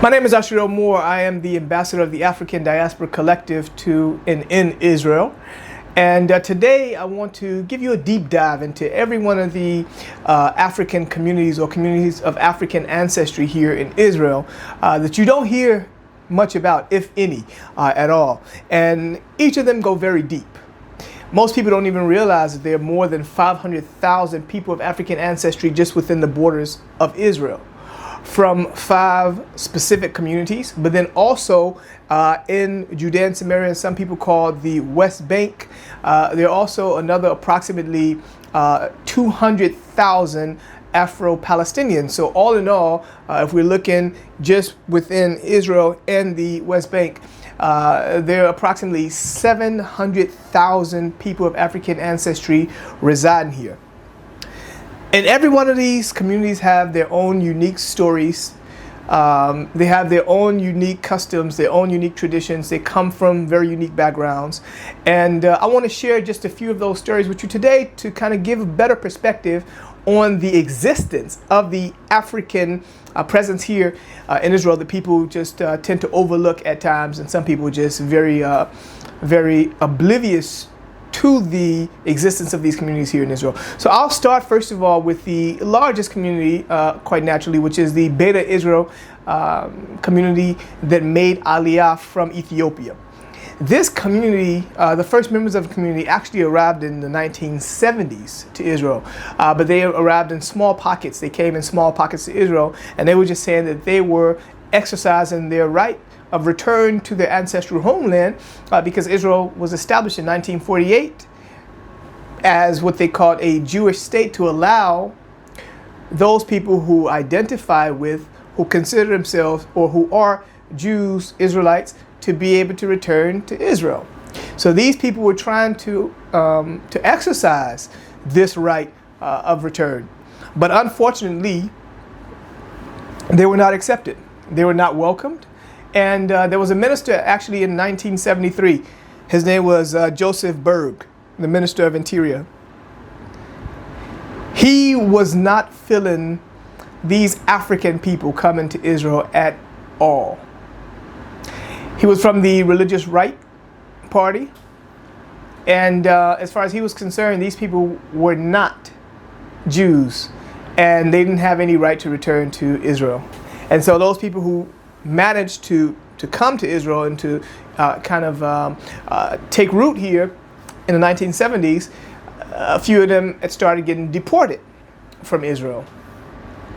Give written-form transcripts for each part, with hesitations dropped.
My name is Ashiro Moore. I am the ambassador of the African Diaspora Collective to and in Israel. And today I want to give you a deep dive into every one of the African communities or communities of African ancestry here in Israel that you don't hear much about, if any, at all. And each of them go very deep. Most people don't even realize that there are more than 500,000 people of African ancestry just within the borders of Israel, from 5 specific communities, but then also in Judea and Samaria, some people call the West Bank. There are also another approximately 200,000 Afro-Palestinians. So all in all, if we're looking just within Israel and the West Bank, there are approximately 700,000 people of African ancestry residing here. And every one of these communities have their own unique stories. They have their own unique customs, their own unique traditions. They come from very unique backgrounds. And I want to share just a few of those stories with you today to kind of give a better perspective on the existence of the African presence here in Israel that people just tend to overlook at times, and some people just very oblivious to the existence of these communities here in Israel. So I'll start first of all with the largest community, quite naturally, which is the Beta Israel community that made Aliyah from Ethiopia. This community, the first members of the community actually arrived in the 1970s to Israel, but they arrived in small pockets. They came in small pockets to Israel, and they were just saying that they were exercising their right of return to their ancestral homeland because Israel was established in 1948 as what they called a Jewish state to allow those people who identify with, who consider themselves, or who are Jews, Israelites, to be able to return to Israel. So these people were trying to exercise this right of return. But unfortunately, they were not accepted. They were not welcomed. And there was a minister actually in 1973. His name was Joseph Berg, the Minister of Interior. He was not feeling these African people coming to Israel at all. He was from the religious right party. And as far as he was concerned, these people were not Jews, and they didn't have any right to return to Israel. And so those people who managed to come to Israel and to take root here in the 1970s, a few of them had started getting deported from Israel.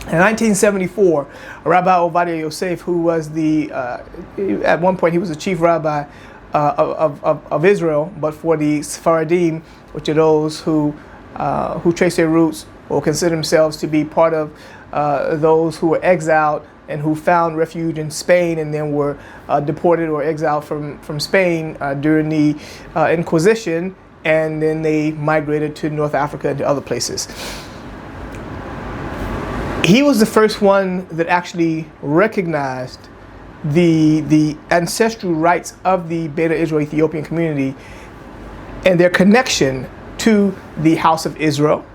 In 1974, Rabbi Ovadia Yosef, who was at one point he was the chief rabbi of Israel, but for the Sephardim, which are those who trace their roots or consider themselves to be part of those who were exiled and who found refuge in Spain and then were deported or exiled from Spain during the Inquisition, and then they migrated to North Africa and to other places. He was the first one that actually recognized the ancestral rights of the Beta Israel Ethiopian community and their connection to the House of Israel.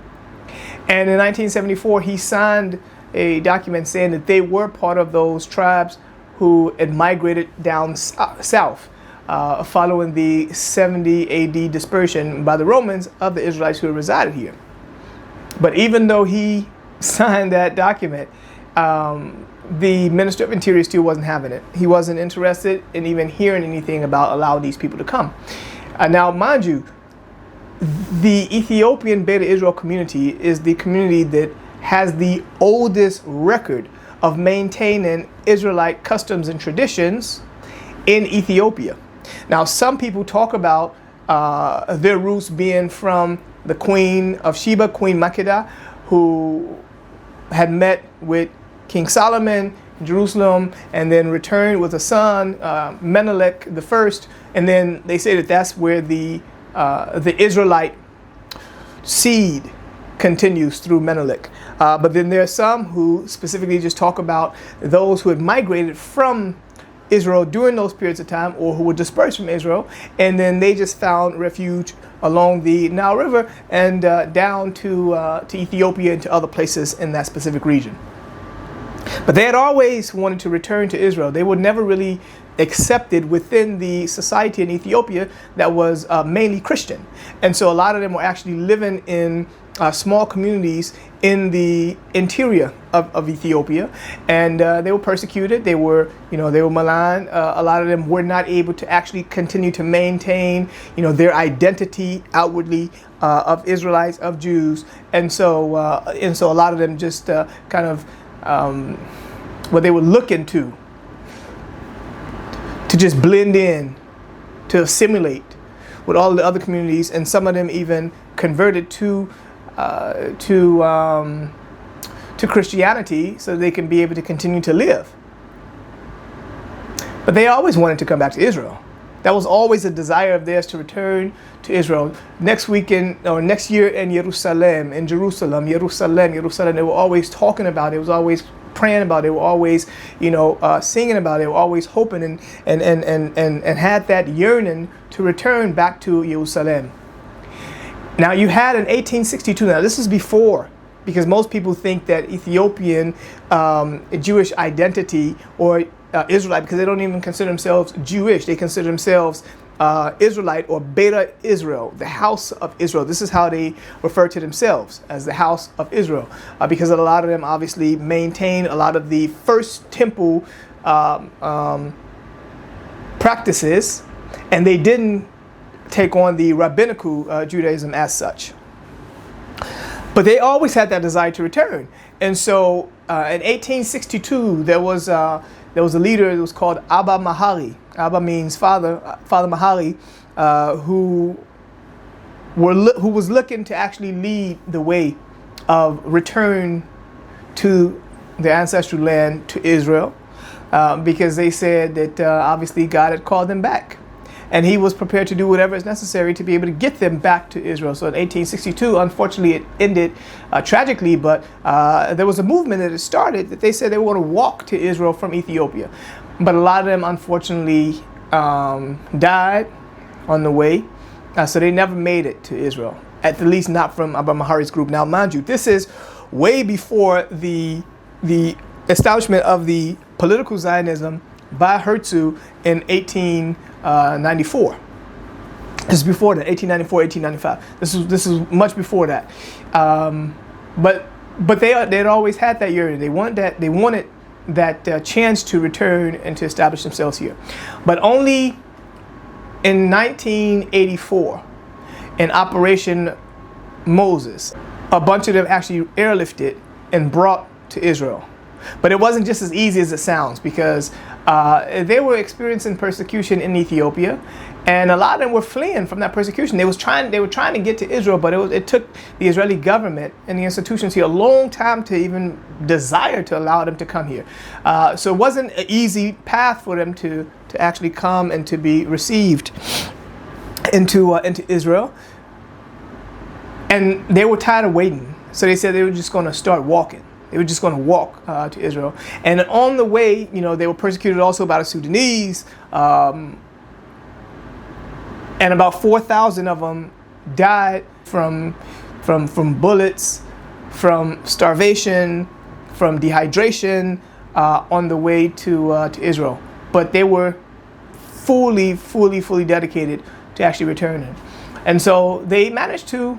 And in 1974, he signed a document saying that they were part of those tribes who had migrated down south following the 70 AD dispersion by the Romans of the Israelites who had resided here. But even though he signed that document, the Minister of Interior still wasn't having it. He wasn't interested in even hearing anything about allowing these people to come. Now, mind you, the Ethiopian Beta Israel community is the community that has the oldest record of maintaining Israelite customs and traditions in Ethiopia. Now, some people talk about their roots being from the Queen of Sheba, Queen Makeda, who had met with King Solomon in Jerusalem and then returned with a son, Menelik I, and then they say that that's where the Israelite seed continues through Menelik. But then there are some who specifically just talk about those who had migrated from Israel during those periods of time, or who were dispersed from Israel, and then they just found refuge along the Nile River and down to Ethiopia and to other places in that specific region. But they had always wanted to return to Israel. They were never really accepted within the society in Ethiopia that was mainly Christian. And so a lot of them were actually living in small communities in the interior of Ethiopia, and they were persecuted. They were maligned. A lot of them were not able to actually continue to maintain, their identity outwardly of Israelites, of Jews, and so a lot of them just what they were looking to just blend in, to assimilate with all the other communities, and some of them even converted to Christianity so they can be able to continue to live. But they always wanted to come back to Israel. That was always a desire of theirs, to return to Israel. Next weekend or next year in Jerusalem, they were always talking about it. It was always praying about it. They were always, singing about it. They were always hoping and had that yearning to return back to Jerusalem. Now you had in 1862. Now this is before, because most people think that Ethiopian Jewish identity or Israelite, because they don't even consider themselves Jewish. They consider themselves Israelite or Beta Israel, the house of Israel. This is how they refer to themselves, as the house of Israel, because a lot of them obviously maintain a lot of the first temple practices, and they didn't take on the rabbinical Judaism as such. But they always had that desire to return. And so in 1862, there was a leader that was called Abba Mahari. Abba means father, Father Mahari, who was looking to actually lead the way of return to their ancestral land, to Israel, because they said that obviously God had called them back. And he was prepared to do whatever is necessary to be able to get them back to Israel. So in 1862, unfortunately, it ended tragically, but there was a movement that had started that they said they were going to walk to Israel from Ethiopia. But a lot of them, unfortunately, died on the way. So they never made it to Israel, at the least not from Abba Mahari's group. Now, mind you, this is way before the establishment of the political Zionism by Herzl in 1894. This is before that, 1894, 1895. This is much before that. But they had always had that yearning. They wanted that chance to return and to establish themselves here. But only in 1984, in Operation Moses, a bunch of them actually airlifted and brought to Israel. But it wasn't just as easy as it sounds, because they were experiencing persecution in Ethiopia, and a lot of them were fleeing from that persecution. They were trying to get to Israel, but it took the Israeli government and the institutions here a long time to even desire to allow them to come here. So it wasn't an easy path for them to actually come and to be received into Israel. And they were tired of waiting, so they said they were just going to start walking. They were just going to walk to Israel. And on the way, they were persecuted also by the Sudanese. And about 4,000 of them died from bullets, from starvation, from dehydration on the way to Israel. But they were fully dedicated to actually returning. And so they managed to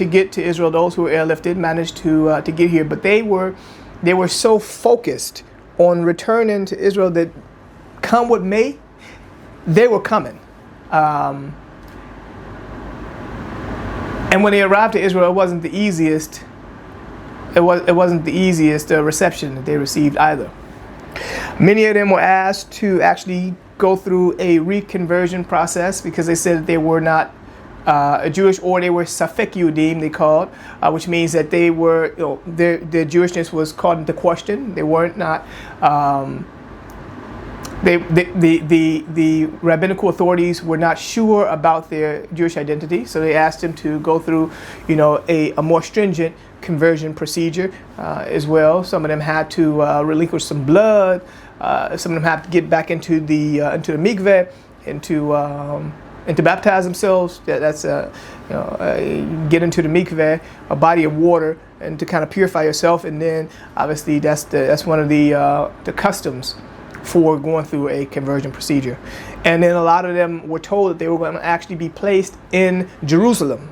get to Israel. Those who were airlifted managed to get here, but they were so focused on returning to Israel that, come what may, they were coming. And when they arrived to Israel, it wasn't the easiest. It wasn't the easiest reception that they received either. Many of them were asked to actually go through a reconversion process, because they said that they were not Jewish, or they were Safek Yudim, they called, which means that they were, their Jewishness was called into question. They weren't not. The rabbinical authorities were not sure about their Jewish identity, so they asked them to go through, a more stringent conversion procedure as well. Some of them had to relinquish some blood. Some of them had to get back into the mikveh, into and to baptize themselves. That's get into the mikveh, a body of water, and to kind of purify yourself. And then obviously that's one of the customs for going through a conversion procedure. And then a lot of them were told that they were going to actually be placed in Jerusalem.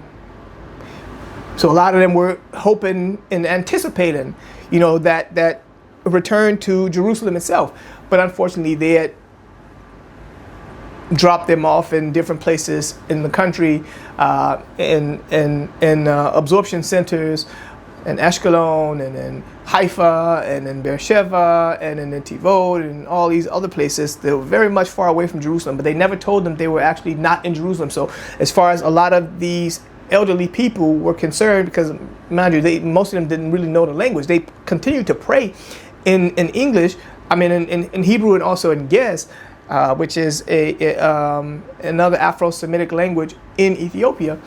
So a lot of them were hoping and anticipating, that return to Jerusalem itself. But unfortunately, they had dropped them off in different places in the country, in absorption centers, in Ashkelon, and in Haifa, and in Beersheba, and in Netivot, and all these other places. They were very much far away from Jerusalem, but they never told them they were actually not in Jerusalem. So as far as a lot of these elderly people were concerned, because mind you, most of them didn't really know the language. They continued to pray in English, in Hebrew, and also in Ge'ez, which is another Afro-Semitic language in Ethiopia,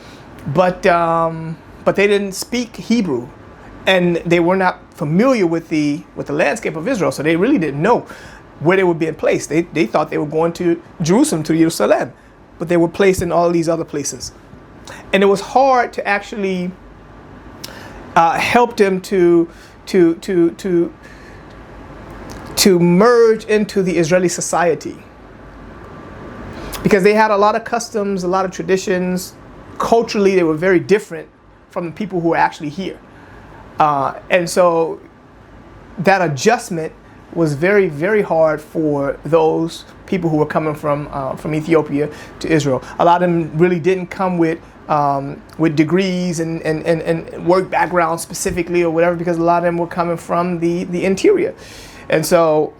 but they didn't speak Hebrew, and they were not familiar with the landscape of Israel, so they really didn't know where they were being placed. They thought they were going to Jerusalem, to Jerusalem, but they were placed in all these other places, and it was hard to actually help them to merge into the Israeli society, because they had a lot of customs, a lot of traditions. Culturally, they were very different from the people who were actually here. And so that adjustment was very, very hard for those people who were coming from Ethiopia to Israel. A lot of them really didn't come with degrees and work backgrounds specifically or whatever, because a lot of them were coming from the interior. And so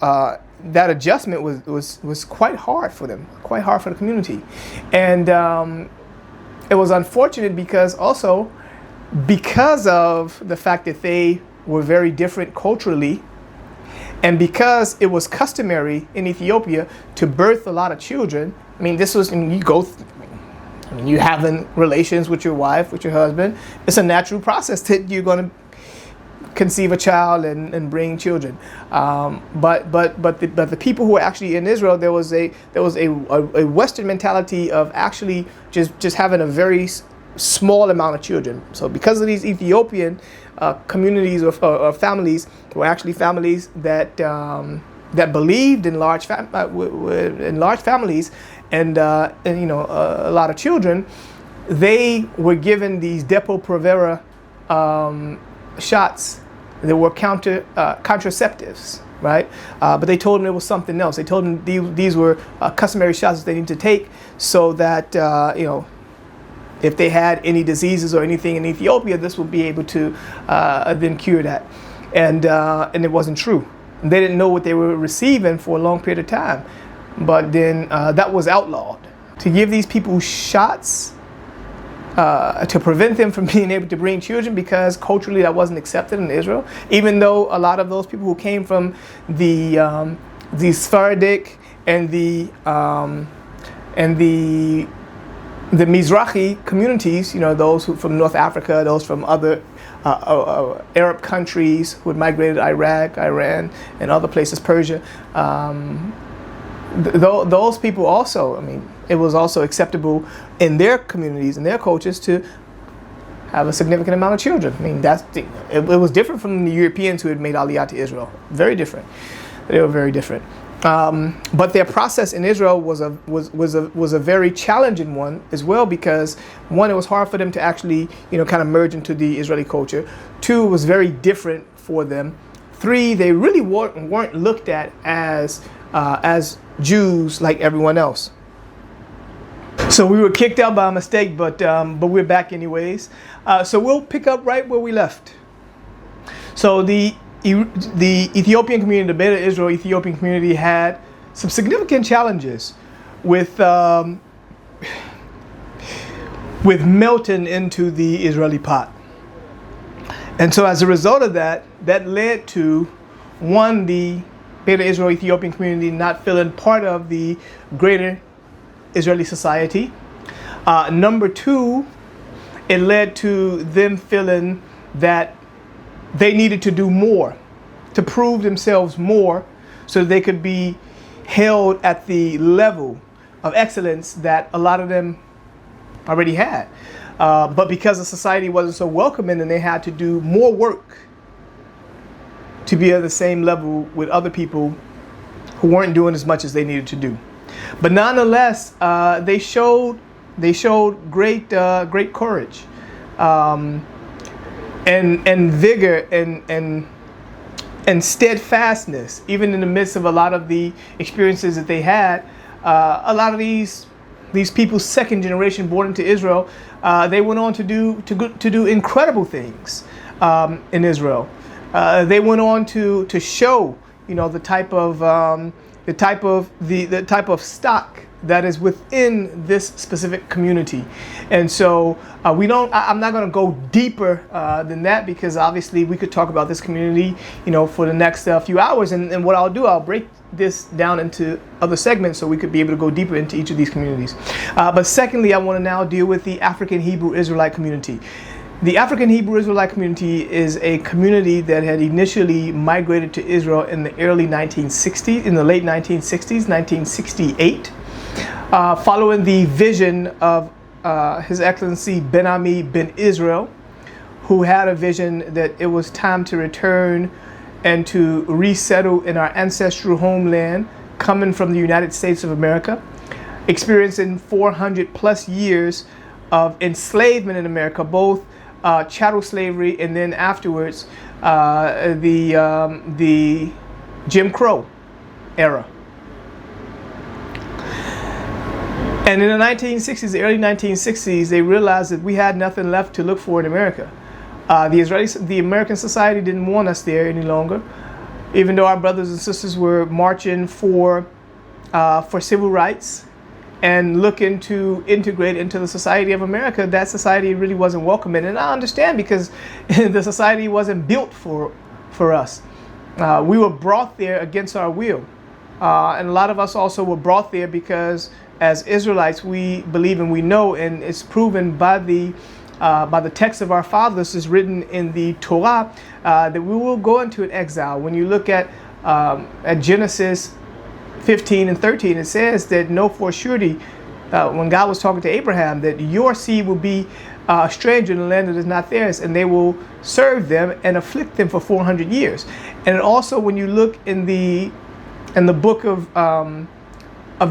that adjustment was quite hard for them, quite hard for the community. And it was unfortunate because of the fact that they were very different culturally, and because it was customary in Ethiopia to birth a lot of children. You having relations with your wife, with your husband, it's a natural process that you're going to conceive a child and bring children. But the people who were actually in Israel, there was a Western mentality of actually just having a very small amount of children. So because of these Ethiopian communities or families, were actually families that believed in large families and a lot of children, they were given these Depo-Provera shots that were contraceptives, right? But they told them it was something else. They told them these were customary shots that they need to take so that if they had any diseases or anything in Ethiopia, this would be able to then cure that. And it wasn't true. They didn't know what they were receiving for a long period of time. But then that was outlawed. To give these people shots to prevent them from being able to bring children, because culturally that wasn't accepted in Israel, even though a lot of those people who came from the Sephardic and the Mizrahi communities, those who from North Africa, those from other Arab countries who had migrated, Iraq, Iran, and other places, Persia. Those people also, it was also acceptable in their communities and their cultures to have a significant amount of children. It was different from the Europeans who had made Aliyah to Israel. Very different. They were very different. But their process in Israel was a very challenging one as well, because one, it was hard for them to actually kind of merge into the Israeli culture. Two, it was very different for them. Three, they really weren't looked at as Jews like everyone else. So we were kicked out by mistake, but we're back anyways. So we'll pick up right where we left. So the Ethiopian community, the Beta Israel Ethiopian community, had some significant challenges with melting into the Israeli pot. And so as a result of that led to, one, the Beta Israel Ethiopian community not feeling part of the greater Israeli society. Number two, it led to them feeling that they needed to do more, to prove themselves more, so that they could be held at the level of excellence that a lot of them already had. But because the society wasn't so welcoming, and they had to do more work to be at the same level with other people who weren't doing as much as they needed to do. But nonetheless, they showed great courage, and vigor, and steadfastness, even in the midst of a lot of the experiences that they had. A lot of these people, second generation born into Israel, they went on to do incredible things in Israel. They went on to show, the type of stock that is within this specific community. And so I'm not going to go deeper than that, because obviously we could talk about this community, for the next few hours. And what I'll do, I'll break this down into other segments so we could be able to go deeper into each of these communities. But secondly, I want to now deal with the African Hebrew Israelite community. The African Hebrew Israelite community is a community that had initially migrated to Israel in the early 1960s, in the late 1960s, 1968, following the vision of His Excellency Ben Ami Ben Israel, who had a vision that it was time to return and to resettle in our ancestral homeland, coming from the United States of America, experiencing 400 plus years of enslavement in America, both chattel slavery, and then afterwards the Jim Crow era. And in the 1960s, the early 1960s, they realized that we had nothing left to look for in America. The American society didn't want us there any longer, even though our brothers and sisters were marching for civil rights and looking to integrate into the society of America. That society really wasn't welcoming. And I understand, because the society wasn't built for us. We were brought there against our will. And a lot of us also were brought there because as Israelites, we believe and we know, and it's proven by the text of our fathers, is written in the Torah, that we will go into an exile. When you look at Genesis 15 and 13, it says that know for surety, when God was talking to Abraham, that your seed will be a stranger in the land that is not theirs, and they will serve them and afflict them for 400 years. And also, when you look in the book of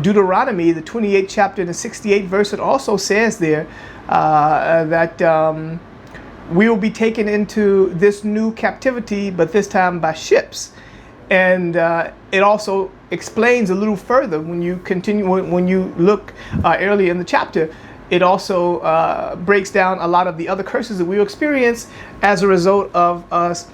Deuteronomy, the 28th chapter and the 68th verse, it also says there that we will be taken into this new captivity, but this time by ships. And it also explains a little further when you continue, when you look earlier in the chapter. It also breaks down a lot of the other curses that we will experience as a result of us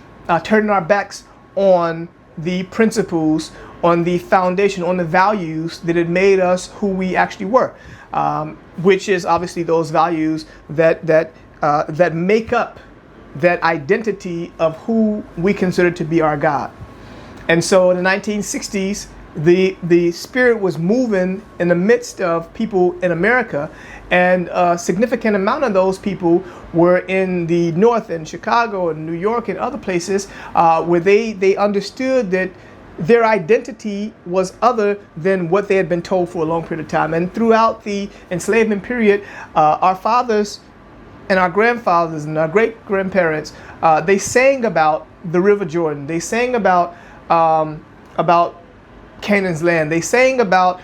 turning our backs on the principles, on the foundation, on the values that had made us who we actually were, which is obviously those values that make up that identity of who we consider to be our God. And so in the 1960s, the spirit was moving in the midst of people in America, and a significant amount of those people were in the North, in Chicago and New York and other places, where they understood that their identity was other than what they had been told for a long period of time. And throughout the enslavement period, our fathers and our grandfathers and our great-grandparents, they sang about the River Jordan. They sang about Canaan's land. They sang about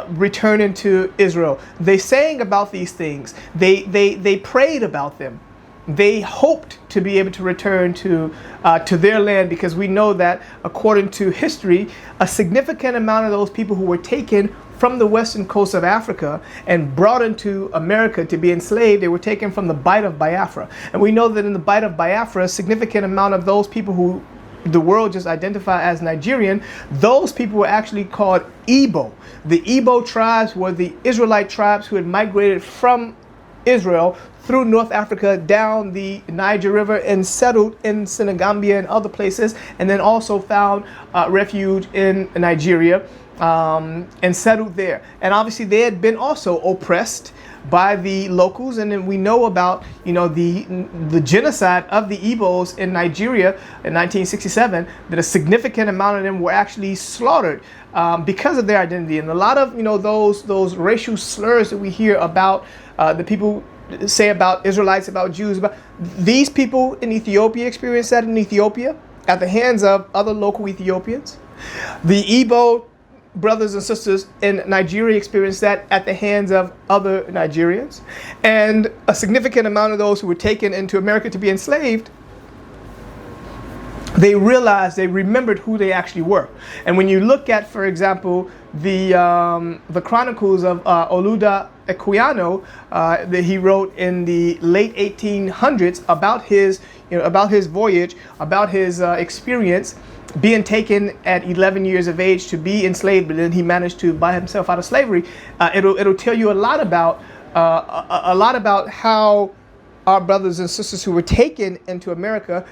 returning to Israel. They sang about these things. They prayed about them. They hoped to be able to return to their land, because we know that according to history, a significant amount of those people who were taken from the western coast of Africa and brought into America to be enslaved, they were taken from the Bight of Biafra. And we know that in the Bight of Biafra, a significant amount of those people who the world just identify as Nigerian, those people were actually called Igbo. The Igbo tribes were the Israelite tribes who had migrated from Israel through North Africa, down the Niger River, and settled in Senegambia and other places, and then also found refuge in Nigeria and settled there. And obviously they had been also oppressed by the locals, and then we know about the genocide of the Igbos in Nigeria in 1967, that a significant amount of them were actually slaughtered because of their identity. And a lot of those racial slurs that we hear about the people say about Israelites, about Jews, about these people in Ethiopia experienced that in Ethiopia at the hands of other local Ethiopians. The Igbo brothers and sisters in Nigeria experienced that at the hands of other Nigerians. And a significant amount of those who were taken into America to be enslaved, they realized, they remembered who they actually were. And when you look at, for example, the chronicles of Oluda Equiano that he wrote in the late 1800s about his voyage, about his experience, being taken at 11 years of age to be enslaved, but then he managed to buy himself out of slavery. It'll tell you a lot about how our brothers and sisters who were taken into America,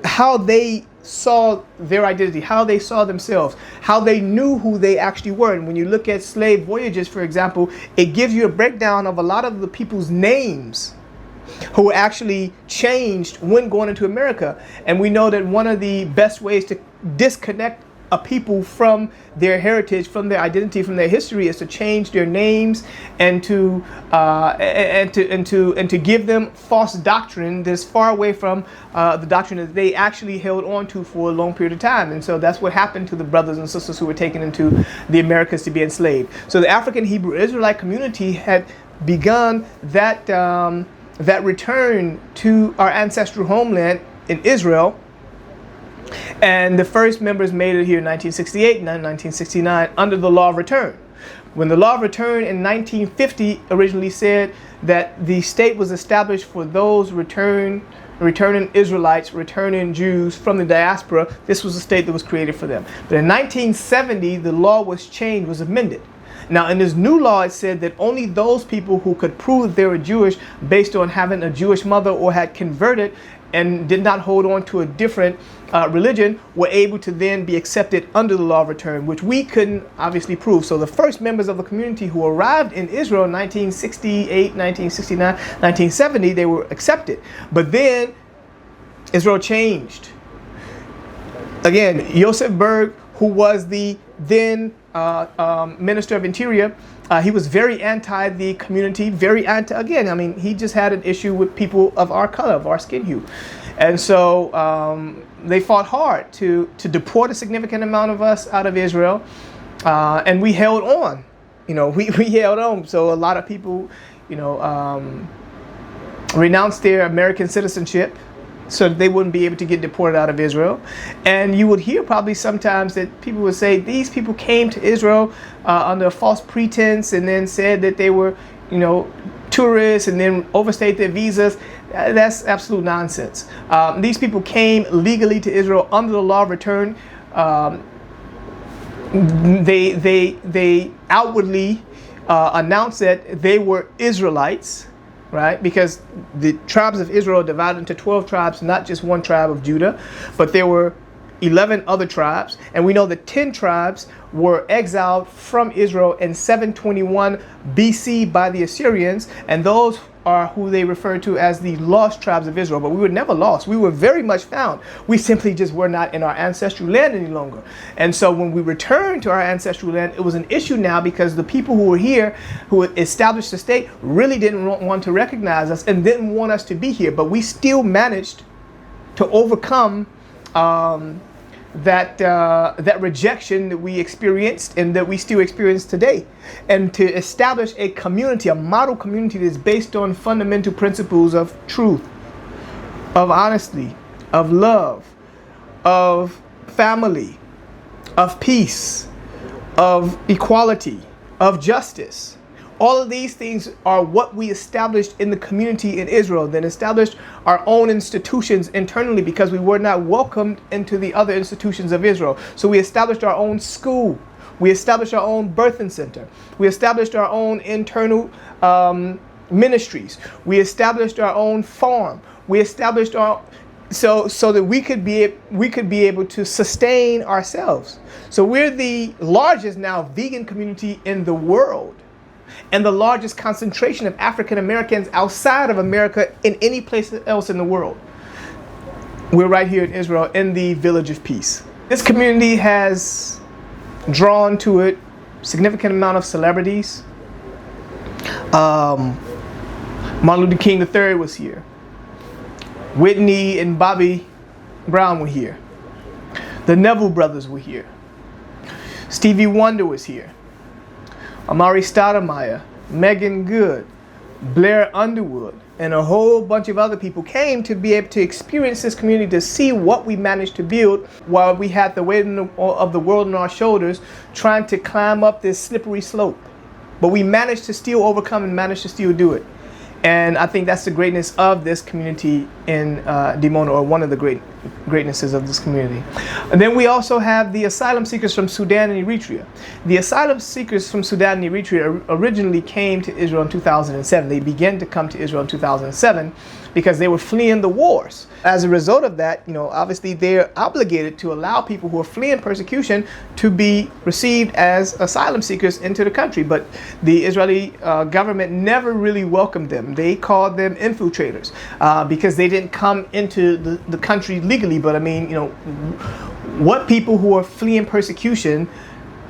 how they saw their identity, how they saw themselves, how they knew who they actually were. And when you look at slave voyages, for example, it gives you a breakdown of a lot of the people's names who actually changed when going into America. And we know that one of the best ways to disconnect a people from their heritage, from their identity, from their history, is to change their names and to give them false doctrine that's far away from the doctrine that they actually held on to for a long period of time. And so that's what happened to the brothers and sisters who were taken into the Americas to be enslaved. So the African Hebrew Israelite community had begun that return to our ancestral homeland in Israel. And the first members made it here in 1968 and 1969 under the Law of Return. When the Law of Return in 1950 originally said that the state was established for those returning Israelites, returning Jews from the diaspora, this was a state that was created for them. But in 1970, the law was changed, was amended. Now, in this new law, it said that only those people who could prove that they were Jewish based on having a Jewish mother or had converted and did not hold on to a different religion were able to then be accepted under the Law of Return, which we couldn't obviously prove. So the first members of the community who arrived in Israel in 1968, 1969, 1970, they were accepted. But then Israel changed. Again, Joseph Berg, who was the then Minister of Interior, he was very anti the community, very anti, again, I mean, he just had an issue with people of our color, of our skin hue. And so they fought hard to deport a significant amount of us out of Israel. And we held on, we held on. So a lot of people, renounced their American citizenship so that they wouldn't be able to get deported out of Israel. And you would hear probably sometimes that people would say these people came to Israel under a false pretense and then said that they were, tourists and then overstayed their visas. That's absolute nonsense. These people came legally to Israel under the Law of Return. They outwardly announced that they were Israelites, right? Because the tribes of Israel are divided into 12 tribes, not just one tribe of Judah, but there were 11 other tribes. And we know that 10 tribes were exiled from Israel in 721 BC by the Assyrians, and those are who they refer to as the lost tribes of Israel. But we were never lost. We were very much found. We simply just were not in our ancestral land any longer. And so when we returned to our ancestral land, it was an issue now because the people who were here, who established the state, really didn't want to recognize us and didn't want us to be here. But we still managed to overcome that rejection that we experienced and that we still experience today, and to establish a community, a model community that's based on fundamental principles of truth, of honesty, of love, of family, of peace, of equality, of justice. All of these things are what we established in the community in Israel, then established our own institutions internally because we were not welcomed into the other institutions of Israel. So we established our own school. We established our own birthing center. We established our own internal ministries. We established our own farm. We established our so that we could be able to sustain ourselves. So we're the largest now vegan community in the world, and the largest concentration of African Americans outside of America in any place else in the world. We're right here in Israel in the Village of Peace. This community has drawn to it significant amount of celebrities. Martin Luther King III was here. Whitney and Bobby Brown were here. The Neville brothers were here. Stevie Wonder was here. Amari Stoudemire, Megan Good, Blair Underwood, and a whole bunch of other people came to be able to experience this community, to see what we managed to build while we had the weight of the world on our shoulders, trying to climb up this slippery slope. But we managed to still overcome and managed to still do it. And I think that's the greatness of this community in Dimona, or one of the greatnesses of this community. And then we also have the asylum seekers from Sudan and Eritrea. The asylum seekers from Sudan and Eritrea originally came to Israel in 2007. They began to come to Israel in 2007 because they were fleeing the wars. As a result of that, obviously they're obligated to allow people who are fleeing persecution to be received as asylum seekers into the country. But the Israeli government never really welcomed them. They called them infiltrators because they didn't come into the country legally. But what people who are fleeing persecution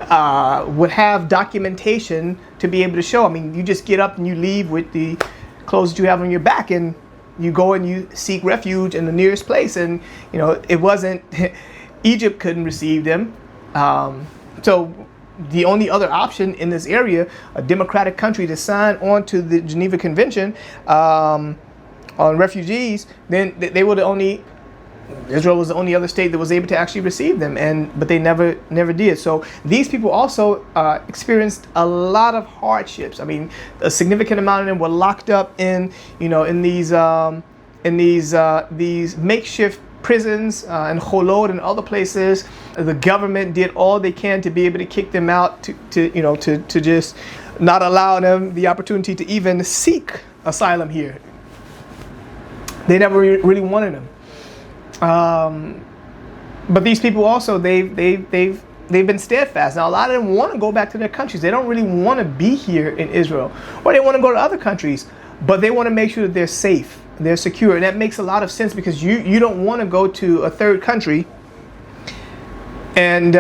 would have documentation to be able to show. You just get up and you leave with the clothes that you have on your back, and you go and you seek refuge in the nearest place. And it wasn't Egypt couldn't receive them, so the only other option in this area, a democratic country, to sign on to the Geneva Convention on refugees, then they were the only. Israel was the only other state that was able to actually receive them, but they never did. So these people also experienced a lot of hardships. A significant amount of them were locked up in these makeshift prisons in Cholod and other places. The government did all they can to be able to kick them out, to just not allow them the opportunity to even seek asylum here. They never really wanted them. But these people also, they've been steadfast. Now, a lot of them want to go back to their countries. They don't really want to be here in Israel, or they want to go to other countries, but they want to make sure that they're safe, they're secure. And that makes a lot of sense, because you don't want to go to a third country and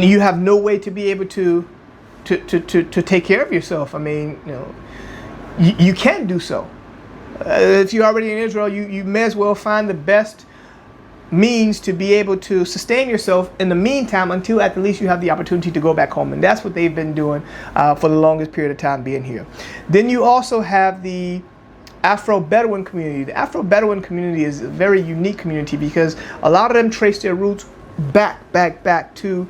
you have no way to be able to take care of yourself. You can't do so. If you're already in Israel, you may as well find the best means to be able to sustain yourself in the meantime, until at least you have the opportunity to go back home. And that's what they've been doing for the longest period of time being here. Then you also have the Afro-Bedouin community. The Afro-Bedouin community is a very unique community, because a lot of them trace their roots back to,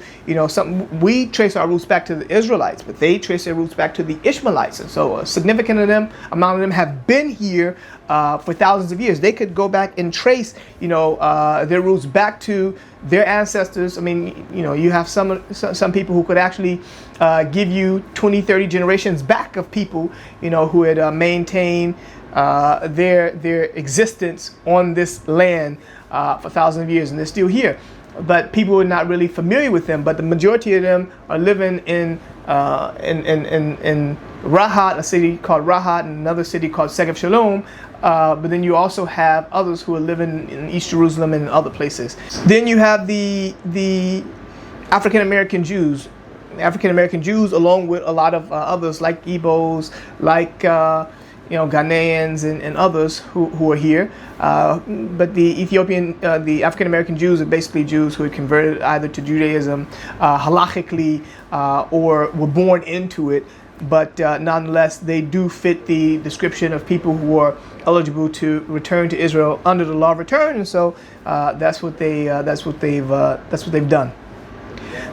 we trace our roots back to the Israelites, but they trace their roots back to the Ishmaelites. And so a significant amount of them have been here for thousands of years. They could go back and trace, their roots back to their ancestors. You have some people who could actually give you 20, 30 generations back of people, who had maintained their existence on this land for thousands of years, and they're still here. But people are not really familiar with them. But the majority of them are living in Rahat, a city called Rahat, and another city called Segev Shalom. But then you also have others who are living in East Jerusalem and other places. Then you have the African American Jews. African American Jews, along with a lot of others like Igbos, like Ghanaians and others who are here. But the Ethiopian, the African American Jews are basically Jews who had converted either to Judaism halachically or were born into it. But nonetheless, they do fit the description of people who are eligible to return to Israel under the law of return, and so that's what they've done.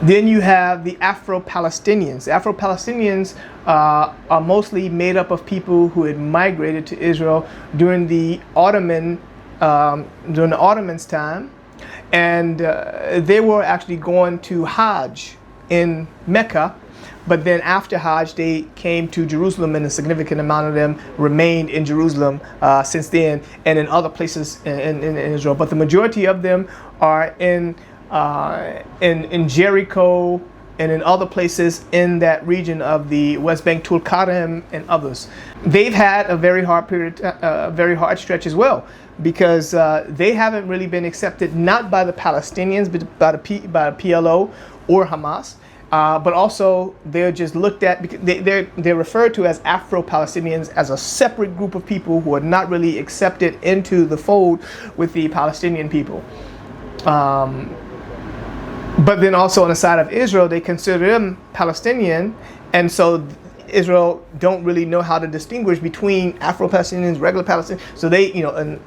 Then you have the Afro-Palestinians. The Afro-Palestinians are mostly made up of people who had migrated to Israel during the Ottomans' time, and they were actually going to Hajj in Mecca. But then after Hajj, they came to Jerusalem, and a significant amount of them remained in Jerusalem since then, and in other places in Israel. But the majority of them are in Jericho and in other places in that region of the West Bank, Tulkarem and others. They've had a very hard period, a very hard stretch as well, because they haven't really been accepted, not by the Palestinians, but by the PLO or Hamas, but also they're just looked at, because they're referred to as Afro-Palestinians, as a separate group of people who are not really accepted into the fold with the Palestinian people. But then also on the side of Israel, they consider them Palestinian, and so Israel don't really know how to distinguish between Afro-Palestinians, regular Palestinians. So they, and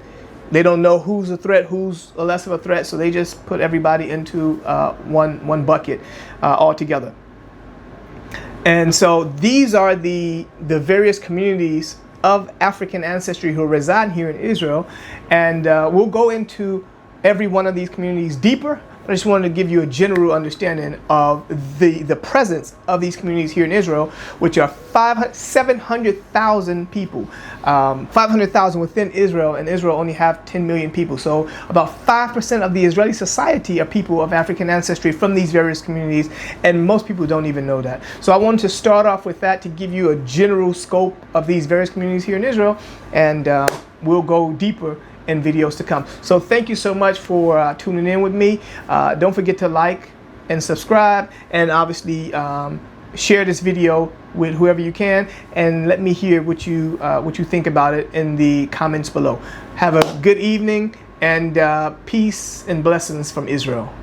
they don't know who's a threat, who's a less of a threat. So they just put everybody into one bucket altogether. And so these are the various communities of African ancestry who reside here in Israel, and we'll go into every one of these communities deeper. I just wanted to give you a general understanding of the presence of these communities here in Israel, which are 700,000 people, 500,000 within Israel, and Israel only have 10 million people. So about 5% of the Israeli society are people of African ancestry from these various communities, and most people don't even know that. So I wanted to start off with that to give you a general scope of these various communities here in Israel, and we'll go deeper in videos to come. So thank you so much for tuning in with me. Don't forget to like and subscribe, and obviously share this video with whoever you can, and let me hear what you think about it in the comments below. Have a good evening, and peace and blessings from Israel.